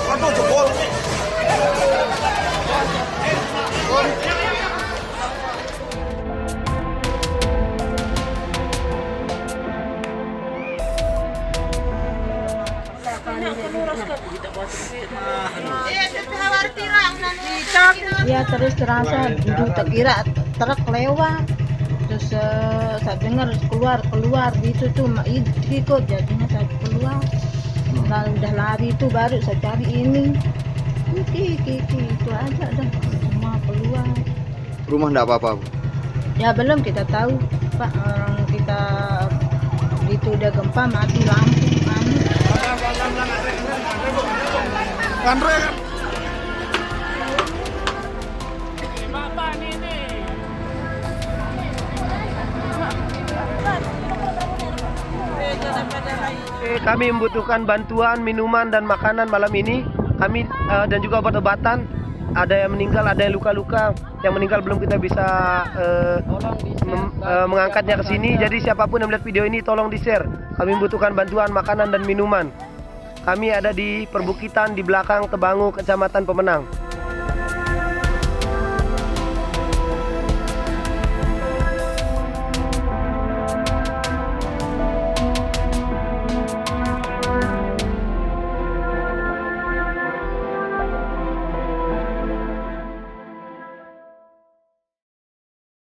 Aduh, jebol. Ya terus terasa duduk terkira truk lewat, terus saya dengar keluar gitu tuh ikut, jadinya saya keluar. Lalu udah lari itu baru saya cari ini Kiki itu aja dah semua keluar. Rumah enggak apa-apa, Bu? Ya belum kita tahu Pak, orang kita itu udah gempa mati lampu Andre. Kami membutuhkan bantuan minuman dan makanan malam ini. Kami dan juga obat-obatan. Ada yang meninggal, ada yang luka-luka. Yang meninggal belum kita bisa mengangkatnya ke sini. Jadi siapapun yang melihat video ini tolong di-share. Kami membutuhkan bantuan makanan dan minuman. Kami ada di perbukitan di belakang Tebangu, Kecamatan Pemenang.